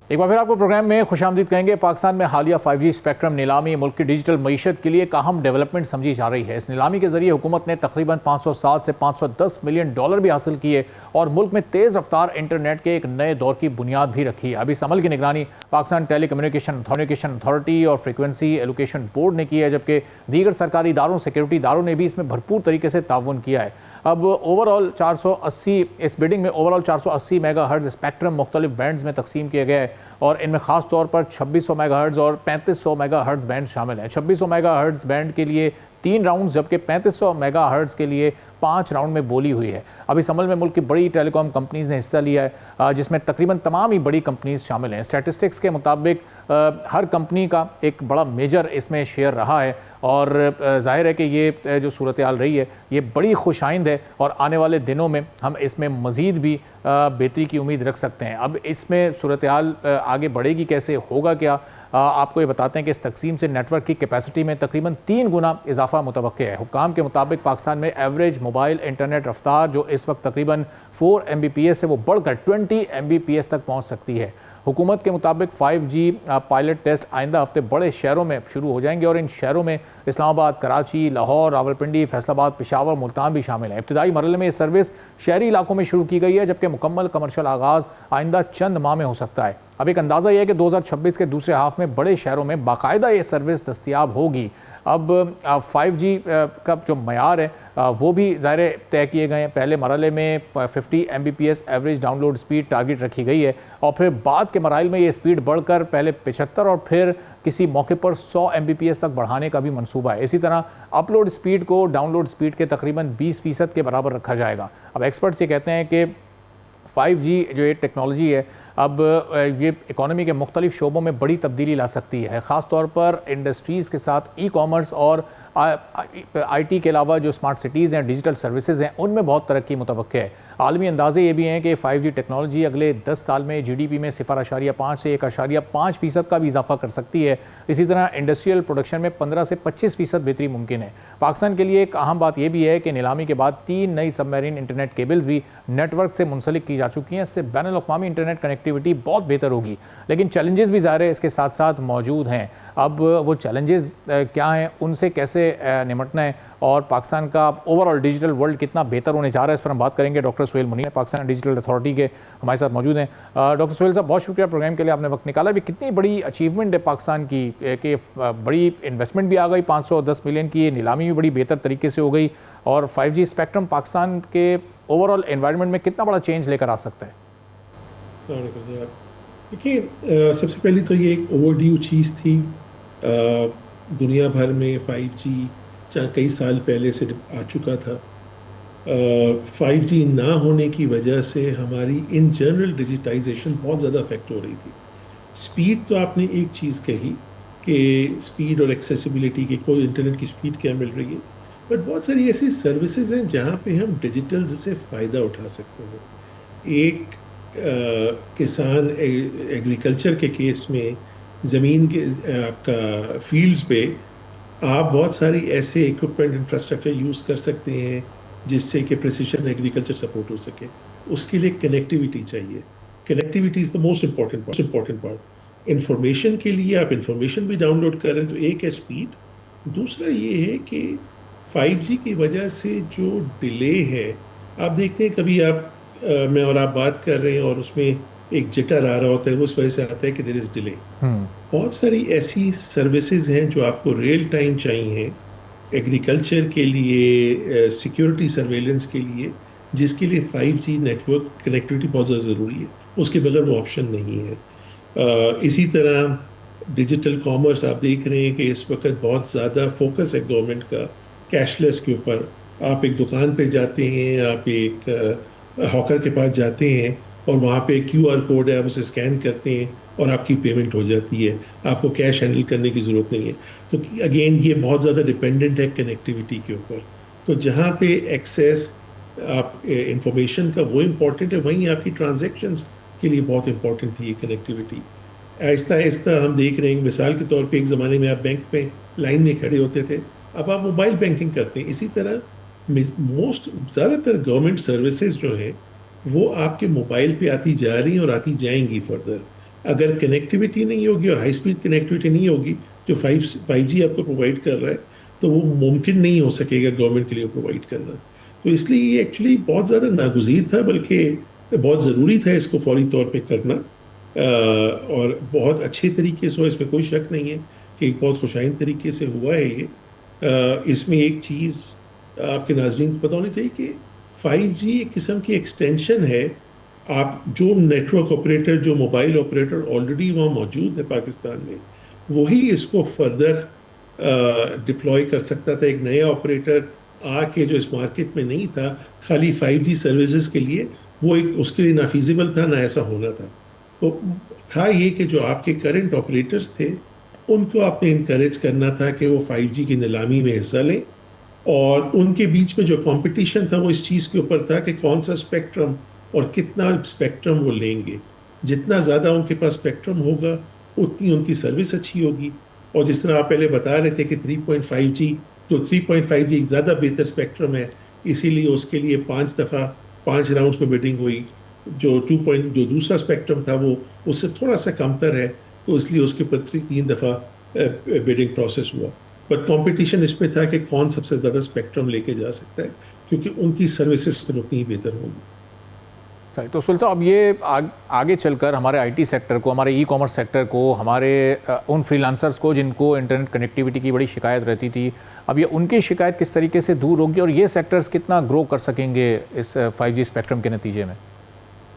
Speaker 2: एक बार फिर आपको प्रोग्राम में खुशामदीद कहेंगे। पाकिस्तान में हालिया 5G स्पेक्ट्रम नीलामी मुल्क की डिजिटल मईशत के लिए एक अहम डेवलपमेंट समझी जा रही है। इस नीलामी के जरिए हुकूमत ने तकरीबन 507 से 510 मिलियन डॉलर भी हासिल किए और मुल्क में तेज़ रफ्तार इंटरनेट के एक नए दौर की बुनियाद भी रखी है। अब इस अमल की निगरानी पाकिस्तान टेलीकम्युनिकेशन अथॉरिटी और फ्रिक्वेंसी एलोकेशन बोर्ड ने की है, जबकि दीगर सरकारी इदारों, सिक्योरिटी इदारों ने भी इसमें भरपूर तरीके से ताउन किया है। अब ओवरऑल 480 इस बिडिंग में ओवरऑल 480 मेगाहर्ट्ज़ स्पेक्ट्रम मुख्तलिफ बैंड्स में तकसीम किए गए हैं, और इनमें ख़ास तौर पर 2600 मेगाहर्ट्ज़ और 3500 मेगाहर्ट्ज़ बैंड शामिल हैं। 2600 मेगाहर्ट्ज़ बैंड के लिए 3 राउंड, जबकि 3500 मेगाहर्ट्ज के लिए 5 राउंड में बोली हुई है। अब इस अमल में मुल्क की बड़ी टेलीकॉम कंपनीज ने हिस्सा लिया है, जिसमें तकरीबन तमाम ही बड़ी कंपनीज शामिल हैं। स्टैटिस्टिक्स के मुताबिक हर कंपनी का एक बड़ा मेजर इसमें शेयर रहा है और जाहिर है कि ये जो सूरत हाल रही है ये बड़ी खुशाइंद है और आने वाले दिनों में हम इसमें मज़ीद भी बेहतरी की उम्मीद रख सकते हैं। अब इसमें सूरत हाल आगे बढ़ेगी कैसे, होगा क्या, आपको ये बताते हैं कि इस तकसीम से नेटवर्क की कैपेसिटी में तकरीबन 3 गुना इजाफा मुतवक्के है। हुक्काम के मुताबिक पाकिस्तान में एवरेज मोबाइल इंटरनेट रफ्तार जो इस वक्त तकरीबन 4 MBPS है वो बढ़कर 20 MBPS तक पहुँच सकती है। हुकूमत के मुताबिक 5G पायलट टेस्ट आइंदा हफ्ते बड़े शहरों में शुरू हो जाएंगे और इन शहरों में इस्लामाबाद, कराची, लाहौर, रावलपिंडी, फैसलाबाद, पेशावर, मुल्तान भी शामिल हैं। इब्तदाई मरहले में ये सर्विस शहरी इलाकों में शुरू की गई है, जबकि मुकम्मल कमर्शियल आगाज़ आइंदा चंद माह में हो सकता है। अब एक अंदाज़ा यह है कि 2026 के दूसरे हाफ में बड़े शहरों में बाकायदा ये सर्विस दस्तियाब होगी। अब 5G का जो मयार है वो भी ज़ाहिर तय किए गए हैं। पहले मरहले में 50 MBPS average download speed target रखी गई है और फिर बाद के मराइल में ये स्पीड बढ़कर पहले 75 और फिर किसी मौके पर 100 MBPS तक बढ़ाने का भी मंसूबा है। इसी तरह अपलोड स्पीड को डाउनलोड स्पीड के तकरीबन 20% के बराबर रखा जाएगा। अब एक्सपर्ट्स ये कहते हैं कि 5G जो ये टेक्नोलॉजी है अब ये इकॉनमी के मुख्तलिफ शोबों में बड़ी तब्दीली ला सकती है, ख़ास तौर पर इंडस्ट्रीज़ के साथ ई-कॉमर्स और IT के अलावा जो स्मार्ट सिटीज़ हैं, डिजिटल सर्विसेज हैं, उनमें बहुत तरक्की मुतवक्के है। आलमी अंदाजे ये भी हैं कि 5G टेक्नोलॉजी अगले 10 साल में GDP में 0.5 से 1.5% का भी इजाफा कर सकती है। इसी तरह इंडस्ट्रियल प्रोडक्शन में 15 से 25% बेहतरी मुमकिन है। पाकिस्तान के लिए एक अहम बात यह भी है कि नीलामी के बाद 3 नई सबमरीन इंटरनेट केबल्स भी नेटवर्क से मुंसलिक की जा चुकी हैं। इससे बैनुल-अक़वामी इंटरनेट कनेक्टिविटी बहुत बेहतर होगी, लेकिन चैलेंजेस भी ज़ाहिर है इसके साथ साथ मौजूद हैं। अब वो चैलेंजेस क्या हैं, उनसे कैसे निमटना है और पाकिस्तान का ओवरऑल डिजिटल वर्ल्ड कितना बेहतर होने जा रहा है, इस पर हम बात करेंगे। Doctor Suhail Munir Pakistan digital authority के हमारे साथ मौजूद हैं। डॉक्टर सुहेल साहब, बहुत शुक्रिया प्रोग्राम के लिए, आपने वक्त निकाला। भी कितनी बड़ी अचीवमेंट है पाकिस्तान की कि बड़ी इन्वेस्टमेंट भी आ गई 510 मिलियन की, नीलामी भी बड़ी बेहतर तरीके से हो गई और 5G स्पेक्ट्रम पाकिस्तान के ओवरऑल एनवायरनमेंट में कितना बड़ा चेंज लेकर आ सकता है?
Speaker 5: देखिए, सबसे पहले तो ये एक ओवरड्यू चीज़ थी। दुनिया भर में 5G कई साल पहले से आ चुका था। 5G ना होने की वजह से हमारी इन जनरल डिजिटाइजेशन बहुत ज़्यादा अफेक्ट हो रही थी। स्पीड तो आपने एक चीज़ कही कि स्पीड और एक्सेसिबिलिटी की, कोई इंटरनेट की स्पीड क्या मिल रही है, बट बहुत सारी ऐसी सर्विसेज हैं जहाँ पे हम डिजिटल से फ़ायदा उठा सकते हैं। एक किसान एग्रीकल्चर के केस में ज़मीन के आपका फील्ड्स पे आप बहुत सारी ऐसे इक्विपमेंट इंफ्रास्ट्रक्चर यूज़ कर सकते हैं जिससे कि प्रिसिशन एग्रीकल्चर सपोर्ट हो सके। उसके लिए कनेक्टिविटी चाहिए। Connectivity is the most important part. Information के लिए आप इंफॉर्मेशन भी डाउनलोड कर रहे हैं तो एक है स्पीड, दूसरा ये है कि 5G की वजह से जो डिले है, आप देखते हैं कभी आप मैं और आप बात कर रहे हैं और उसमें एक जिटर आ रहा होता है, वो उस वजह से आता है कि देयर इज डिले। बहुत सारी ऐसी सर्विसेज हैं जो आपको रियल टाइम चाहिए एग्रीकल्चर के लिए, सिक्योरिटी सर्वेलेंस के लिए, जिसके लिए 5G नेटवर्क कनेक्टिविटी बहुत ज़्यादा ज़रूरी है। उसके बगैर वो ऑप्शन नहीं है। इसी तरह डिजिटल कॉमर्स आप देख रहे हैं कि इस वक्त बहुत ज़्यादा फोकस है गवर्नमेंट का कैशलेस के ऊपर। आप एक दुकान पे जाते हैं, आप एक हॉकर के पास जाते हैं और वहाँ पे QR कोड है, आप उसे स्कैन करते हैं और आपकी पेमेंट हो जाती है। आपको कैश हैंडल करने की ज़रूरत नहीं है। तो अगेन ये बहुत ज़्यादा डिपेंडेंट है कनेक्टिविटी के ऊपर। तो जहाँ पे एक्सेस आप इंफॉर्मेशन का वो इम्पॉर्टेंट है, वहीं आपकी ट्रांजैक्शंस के लिए बहुत इंपॉर्टेंट थी ये कनेक्टिविटी। आहिस्ता आहिस्ता हम देख रहे हैं, मिसाल के तौर पे एक ज़माने में आप बैंक पे लाइन में खड़े होते थे, अब आप मोबाइल बैंकिंग करते हैं। इसी तरह ज़्यादातर गवर्नमेंट सर्विसेज जो है वो आपके मोबाइल पे आती जा रही हैं और आती जाएंगी फर्दर। अगर कनेक्टिविटी नहीं होगी और हाई स्पीड कनेक्टिविटी नहीं होगी जो 5G आपको प्रोवाइड कर रहा है, तो वो मुमकिन नहीं हो सकेगा गवर्नमेंट के लिए प्रोवाइड करना। तो इसलिए ये एक्चुअली बहुत ज़्यादा नागुज़ीर था, बल्कि बहुत ज़रूरी था इसको फौरी तौर पे करना, और बहुत अच्छे तरीके से, इसमें कोई शक नहीं है कि बहुत खुशाइन तरीके से हुआ है ये। इसमें एक चीज़ आपके नाज़रीन को पता होनी चाहिए कि 5G एक किस्म की एक्सटेंशन है। आप जो नेटवर्क ऑपरेटर, जो मोबाइल ऑपरेटर ऑलरेडी वहाँ मौजूद है पाकिस्तान में, वही इसको फर्दर डिप्लॉय कर सकता था। एक नया ऑपरेटर आके जो इस मार्केट में नहीं था खाली 5G सर्विसेज के लिए, वो एक उसके लिए ना फीजिबल था ना ऐसा होना था। तो था ये कि जो आपके करंट ऑपरेटर्स थे उनको आपने इनकरेज करना था कि वो 5G की नीलामी में हिस्सा लें, और उनके बीच में जो कंपटीशन था वो इस चीज़ के ऊपर था कि कौन सा स्पेक्ट्रम और कितना स्पेक्ट्रम वो लेंगे। जितना ज़्यादा उनके पास स्पेक्ट्रम होगा उतनी उनकी सर्विस अच्छी होगी। और जिस तरह आप पहले बता रहे थे कि 3.5G, जो 3.5G एक ज़्यादा बेहतर स्पेक्ट्रम है, इसीलिए उसके लिए 5 राउंड्स में बिडिंग हुई। जो दूसरा स्पेक्ट्रम था वो उससे थोड़ा सा कमतर है, तो इसलिए उसके ऊपर 3 दफ़ा बिडिंग प्रोसेस हुआ। बट कंपटीशन इसमें था कि कौन सबसे ज़्यादा स्पेक्ट्रम लेके जा सकता है, क्योंकि उनकी सर्विसेज फिर उतनी ही बेहतर होगी।
Speaker 2: तो सुल साहब, ये आगे चलकर हमारे आईटी सेक्टर को, हमारे ई कॉमर्स सेक्टर को, हमारे उन फ्रीलांसर्स को जिनको इंटरनेट कनेक्टिविटी की बड़ी शिकायत रहती थी, अब ये उनकी शिकायत किस तरीके से दूर होगी और ये सेक्टर्स कितना ग्रो कर सकेंगे इस 5G स्पेक्ट्रम के नतीजे में?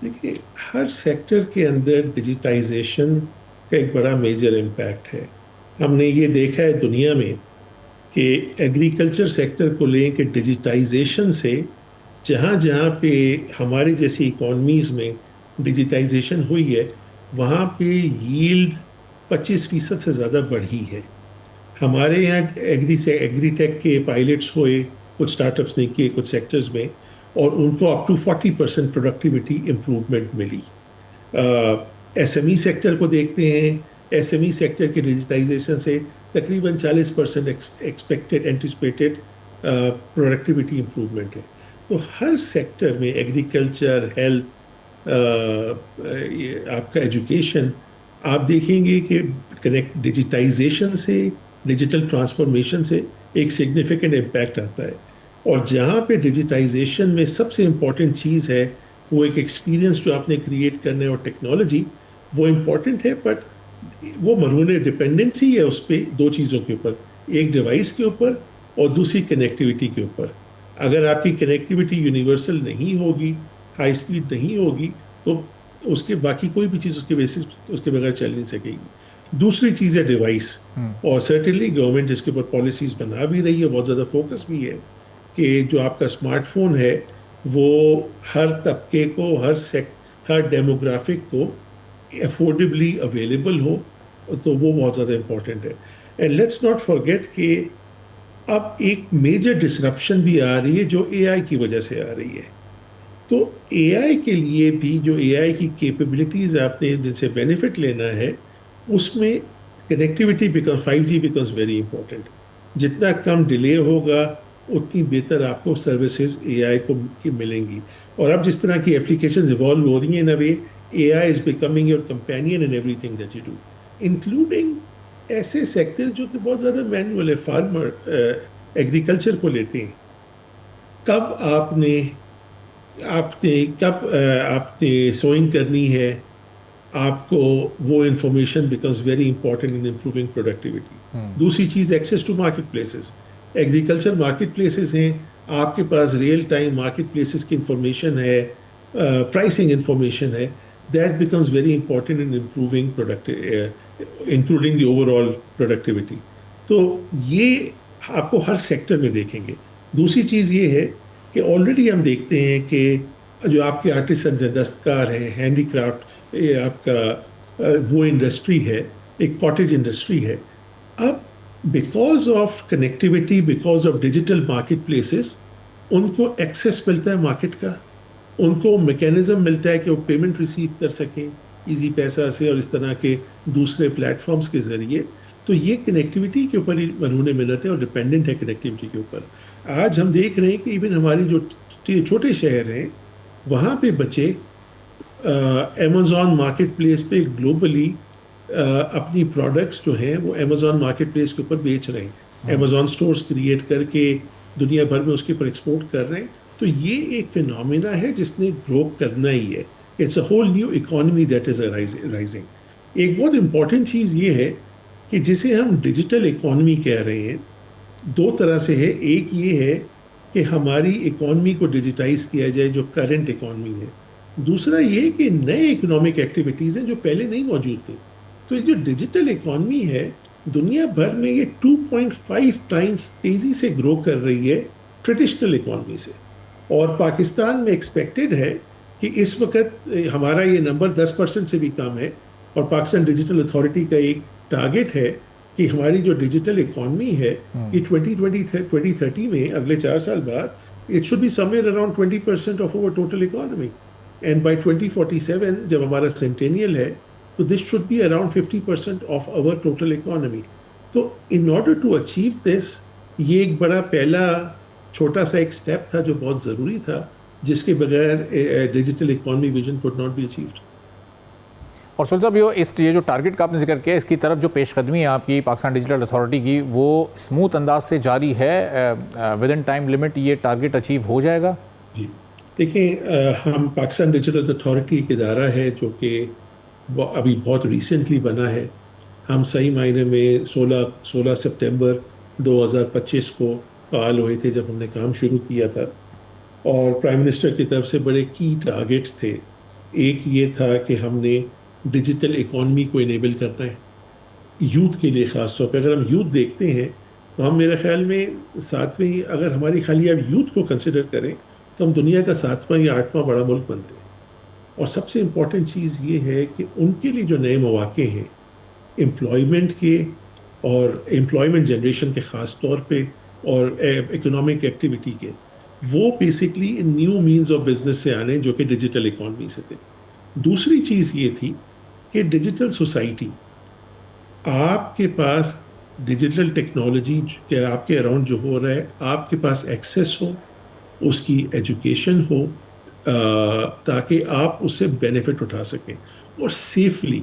Speaker 5: देखिए, हर सेक्टर के अंदर डिजिटाइजेशन का एक बड़ा मेजर इम्पैक्ट है। हमने ये देखा है दुनिया में कि एग्रीकल्चर सेक्टर को लेकर डिजिटाइजेशन से जहाँ जहाँ पे हमारे जैसी इकोनॉमीज़ में डिजिटाइजेशन हुई है, वहाँ पे यील्ड 25% से ज़्यादा बढ़ी है। हमारे यहाँ एग्रीटेक के पायलट्स हुए, कुछ स्टार्टअप्स ने किए कुछ सेक्टर्स में, और उनको अप टू 40% प्रोडक्टिविटी इम्प्रूवमेंट मिली। एसएमई सेक्टर को देखते हैं, एसएमई सेक्टर के डिजिटाइजेशन से तकरीबन 40% एक्सपेक्टेड एंटिसिपेटेड प्रोडक्टिविटी इम्प्रूवमेंट है। तो हर सेक्टर में एग्रीकल्चर, हेल्थ, आपका एजुकेशन, आप देखेंगे कि डिजिटाइजेशन से, डिजिटल ट्रांसफॉर्मेशन से एक सिग्निफिकेंट इम्पैक्ट आता है। और जहाँ पे डिजिटाइजेशन में सबसे इम्पॉर्टेंट चीज़ है वो एक एक्सपीरियंस जो आपने क्रिएट करना है, और टेक्नोलॉजी वो इम्पॉर्टेंट है, बट वो मरहून डिपेंडेंसी है उस पर दो चीज़ों के ऊपर, एक डिवाइस के ऊपर और दूसरी कनेक्टिविटी के ऊपर। अगर आपकी कनेक्टिविटी यूनिवर्सल नहीं होगी, हाई स्पीड नहीं होगी, तो उसके बाकी कोई भी चीज़ उसके बेसिस उसके बगैर चल नहीं सकेगी। दूसरी चीज़ है डिवाइस, और सर्टेनली गवर्नमेंट इसके ऊपर पॉलिसीज़ बना भी रही है, बहुत ज़्यादा फोकस भी है कि जो आपका स्मार्टफोन है वो हर तबके को, हर डेमोग्राफिक को अफोर्डेबली अवेलेबल हो, तो वो बहुत ज़्यादा इम्पॉर्टेंट है। एंड लेट्स नॉट फॉरगेट कि अब एक मेजर डिसरप्शन भी आ रही है जो एआई की वजह से आ रही है। तो एआई के लिए भी जो एआई की कैपेबिलिटीज़ आपने जिनसे बेनिफिट लेना है, उसमें connectivity 5G becomes very important. जितना कम डिले होगा उतनी बेहतर आपको सर्विसेज एआई को की मिलेंगी। और अब जिस तरह की एप्लीकेशंस इवॉल्व हो रही हैं, in a way AI is becoming your companion in everything that you do, including ऐसे सेक्टर जो कि बहुत ज़्यादा मैनुअल है। फार्मर एग्रीकल्चर को लेते हैं, कब आपने सोइंग करनी है, आपको वो information becomes very important in improving productivity. दूसरी चीज़ access to market places, agriculture market places हैं, आपके पास रियल टाइम मार्केट प्लेसेस की इंफॉर्मेशन है, प्राइसिंग इंफॉर्मेशन है, that becomes very important in improving including the overall productivity. तो ये आपको हर सेक्टर में देखेंगे। दूसरी चीज़ ये है कि ऑलरेडी हम देखते हैं कि जो आपके आर्टिसंस हैं, दस्तकार हैं, हैंडीक्राफ्ट, ये आपका वो इंडस्ट्री है, एक कॉटेज इंडस्ट्री है। अब because of connectivity, because of digital market places, उनको एक्सेस मिलता है मार्केट का, उनको मैकेनिज्म मिलता है कि वो पेमेंट रिसीव कर सकें इजी पैसा से और इस तरह के दूसरे प्लेटफॉर्म्स के ज़रिए। तो ये कनेक्टिविटी के ऊपर ही मरहून मिन्नत है और डिपेंडेंट है कनेक्टिविटी के ऊपर। आज हम देख रहे हैं कि इवन हमारी जो छोटे शहर हैं वहाँ पे बच्चे अमेज़ॉन मार्केट प्लेस पे ग्लोबली अपनी प्रोडक्ट्स जो हैं वो अमेज़ॉन मार्केट प्लेस के ऊपर बेच रहे हैं, अमेज़ॉन स्टोर्स क्रिएट करके दुनिया भर में उसके ऊपर एक्सपोर्ट कर रहे हैं। तो ये एक फिनोमिना है जिसने ग्रो करना ही है। It's a whole new economy that is rising. एक बहुत इंपॉर्टेंट चीज़ ये है कि जिसे हम डिजिटल इकोनॉमी कह रहे हैं, दो तरह से है। एक ये है कि हमारी इकोनॉमी को डिजिटाइज किया जाए जो करंट इकोनॉमी है, दूसरा ये कि नए इकोनॉमिक एक्टिविटीज़ हैं जो पहले नहीं मौजूद थे। तो ये जो डिजिटल इकोनॉमी है दुनिया भर में ये 2.5 टाइम्स तेजी से ग्रो कर रही है ट्रेडिशनल इकोनॉमी से। और पाकिस्तान में एक्सपेक्टेड है कि इस वक्त हमारा ये नंबर 10% से भी कम है, और पाकिस्तान डिजिटल अथॉरिटी का एक टारगेट है कि हमारी जो डिजिटल इकोनॉमी है ये 2030 में, अगले 4 साल बाद, it should be somewhere around 20% of our total economy, and by 2047 जब हमारा सेंटेनियल है तो this should be around 50% of our total economy. तो in order to achieve this, ये एक बड़ा पहला छोटा सा एक स्टेप था जो बहुत ज़रूरी था, जिसके बगैर digital economy vision could not be achieved.
Speaker 2: और सुल साहब, ये जो टारगेट का आपने जिक्र किया, इसकी तरफ जो पेशकदमी है आपकी पाकिस्तान डिजिटल अथॉरिटी की, वो स्मूथ अंदाज से जारी है? विद इन टाइम लिमिट ये टारगेट अचीव हो जाएगा?
Speaker 5: जी देखिए, हम पाकिस्तान डिजिटल अथॉरिटी एक इदारा है जो कि अभी बहुत रिसेंटली बना है। हम सही मायने में 16 सितंबर 2025 को फाल हुए थे जब हमने काम शुरू किया था, और प्राइम मिनिस्टर की तरफ से बड़े की टारगेट्स थे। एक ये था कि हमने डिजिटल इकॉनमी को इनेबल करना है यूथ के लिए। ख़ास तौर पे अगर हम यूथ देखते हैं तो हम, मेरे ख्याल में, 7वें, अगर हमारी खाली आप यूथ को कंसिडर करें तो हम दुनिया का 7वां या 8वां बड़ा मुल्क बनते हैं। और सबसे इम्पॉर्टेंट चीज़ ये है कि उनके लिए जो नए मौके हैं एम्प्लॉयमेंट के, और एम्प्लॉयमेंट जनरेशन के ख़ास तौर पे, और इकोनॉमिक एक्टिविटी के, वो basically new means of business से आने जो कि डिजिटल इकॉनमी से थे। दूसरी चीज़ ये थी कि डिजिटल सोसाइटी, आपके पास डिजिटल टेक्नोलॉजी के आपके अराउंड जो हो रहा है, आपके पास एक्सेस हो, उसकी एजुकेशन हो, ताकि आप उससे बेनिफिट उठा सकें, और सेफली।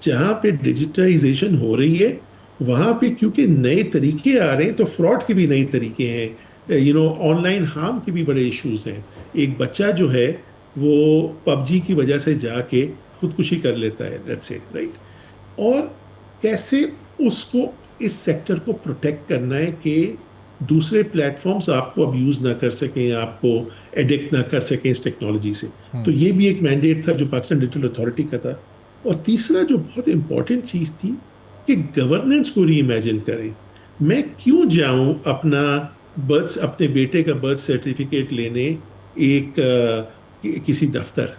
Speaker 5: जहाँ पे डिजिटाइजेशन हो रही है वहाँ पे क्योंकि नए तरीके आ रहे हैं, तो फ्रॉड के भी नए तरीके हैं, ऑनलाइन हार्म के भी बड़े इश्यूज हैं। एक बच्चा जो है वो पबजी की वजह से जाके खुदकुशी कर लेता है, लेट्स से, राइट। और कैसे उसको, इस सेक्टर को प्रोटेक्ट करना है कि दूसरे प्लेटफॉर्म्स आपको अब यूज़ ना कर सकें, आपको एडिक्ट ना कर सकें इस टेक्नोलॉजी से। तो ये भी एक मैंडेट था जो पाकिस्तान डिजिटल अथॉरिटी का था। और तीसरा जो बहुत इंपॉर्टेंट चीज़ थी कि गवर्नेंस को रीइमेजिन करें। मैं क्यों जाऊं अपने बेटे का बर्थ सर्टिफिकेट लेने किसी दफ्तर?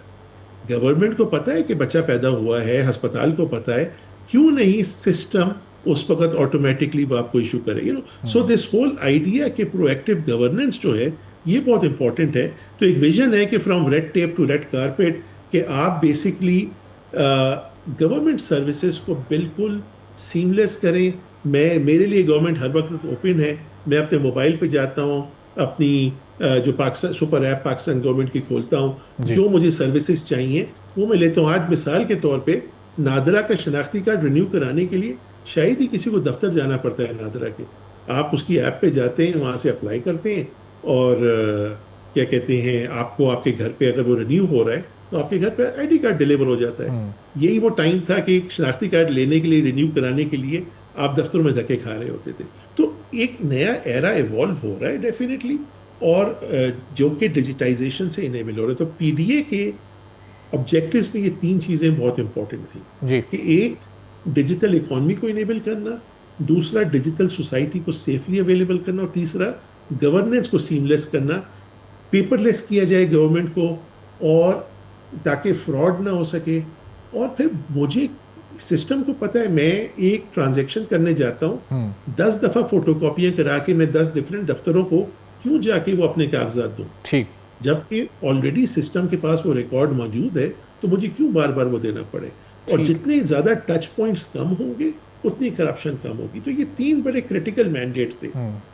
Speaker 5: गवर्नमेंट को पता है कि बच्चा पैदा हुआ है, अस्पताल को पता है, क्यों नहीं सिस्टम उस वक्त ऑटोमेटिकली वो आपको इशू करे? सो दिस होल आइडिया कि प्रोएक्टिव गवर्नेंस जो है ये बहुत इंपॉर्टेंट है। तो एक विजन है कि from red tape to red carpet, कि आप बेसिकली गवर्नमेंट सर्विसेज को बिल्कुल सीमलेस करें। मेरे लिए गवर्नमेंट हर वक्त ओपन है। मैं अपने मोबाइल पे जाता हूँ, अपनी जो Pakistan super app Pakistan government की खोलता हूँ, जो मुझे सर्विसेज चाहिए वो मैं लेता हूँ। आज मिसाल के तौर पे नादरा का शनाख्ती कार्ड रिन्यू कराने के लिए शायद ही किसी को दफ्तर जाना पड़ता है नादरा के। आप उसकी ऐप पे जाते हैं, वहाँ से अप्लाई करते हैं, और क्या कहते हैं, आपको आपके घर पे अगर वो रिन्यू हो रहा है तो आपके घर पे आईडी कार्ड डिलीवर हो जाता है। यही वो टाइम था कि शनाख्ती कार्ड लेने के लिए, रिन्यू कराने के लिए आप दफ्तरों में धक्के खा रहे होते थे। तो एक नया एरा इवॉल्व हो रहा है डेफिनेटली, और जो कि डिजिटाइजेशन से इनेबल हो रहा है। तो पीडीए के ऑब्जेक्टिव्स में ये 3 चीज़ें बहुत इंपॉर्टेंट थी
Speaker 2: जी।
Speaker 5: कि एक, डिजिटल इकॉनमी को इनेबल करना, दूसरा डिजिटल सोसाइटी को सेफली अवेलेबल करना, और तीसरा गवर्नेंस को सीमलेस करना, पेपरलेस किया जाए गवर्नमेंट को, और ताकि फ्रॉड ना हो सके। और फिर मुझे सिस्टम को पता है, मैं एक ट्रांजैक्शन करने जाता हूँ, 10 दफ़ा फोटोकॉपियाँ करा के मैं 10 डिफरेंट दफ्तरों को क्यों जाके वो अपने कागजात दूँ?
Speaker 2: ठीक।
Speaker 5: जबकि ऑलरेडी सिस्टम के पास वो रिकॉर्ड मौजूद है, तो मुझे क्यों बार बार वो देना पड़े? और जितने ज़्यादा टच पॉइंट्स कम होंगे उतनी करप्शन कम होगी। तो ये 3 बड़े क्रिटिकल मैंडेट्स थे।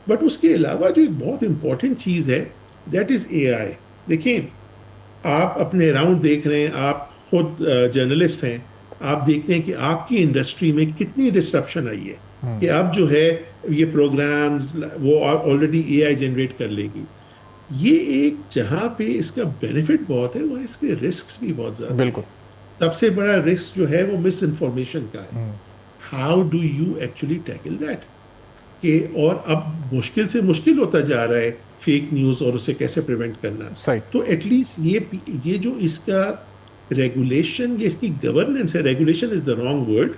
Speaker 5: बट उसके अलावा जो एक बहुत इंपॉर्टेंट चीज़ है, दैट इज़ एआई। देखिए, आप अपने अराउंड देख रहे हैं, आप खुद जर्नलिस्ट हैं, आप देखते हैं कि आपकी इंडस्ट्री में कितनी डिस्ट्रप्शन आई है कि अब जो है ये प्रोग्राम्स वो ऑलरेडी एआई जनरेट कर लेगी। ये एक जहाँ पे इसका बेनिफिट बहुत है, वहाँ इसके रिस्क्स भी बहुत ज़्यादा।
Speaker 2: बिल्कुल।
Speaker 5: सबसे बड़ा रिस्क जो है वो मिस इन्फॉर्मेशन का है। How do you actually tackle that? कि और अब मुश्किल से मुश्किल होता जा रहा है फेक न्यूज़, और उसे कैसे प्रिवेंट करना।
Speaker 2: सही।
Speaker 5: तो एटलीस्ट ये जो इसका रेगुलेशन, ये इसकी गवर्नेंस है, regulation is the wrong word,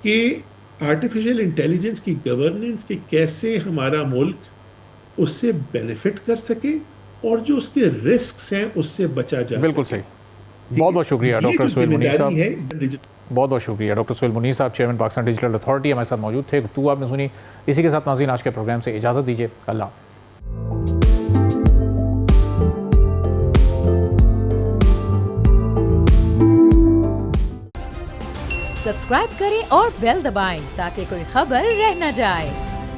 Speaker 5: कि आर्टिफिशियल इंटेलिजेंस की गवर्नेंस के कैसे हमारा मुल्क उससे बेनिफिट कर सके और जो उसके रिस्क्स हैं उससे बचा जा
Speaker 2: बिल्कुल
Speaker 5: सके।
Speaker 2: सही। बहुत बहुत शुक्रिया
Speaker 5: ये
Speaker 2: डॉक्टर
Speaker 5: जो
Speaker 2: सुहेल मुनीर साहब।
Speaker 5: जिम्मेदारी है
Speaker 2: बहुत बहुत शुक्रिया डॉक्टर सुहेल मुनीर साहब, चेयरमैन पाकिस्तान डिजिटल अथॉरिटी, हमारे साथ मौजूद थे। गुफ्तगू आपने सुनी। इसी के साथ नाज़रीन आज के प्रोग्राम से इजाज़त दीजिए। अल्लाह हाफ़िज़।
Speaker 1: सब्सक्राइब करें और बेल दबाएं ताकि कोई खबर रह न जाए।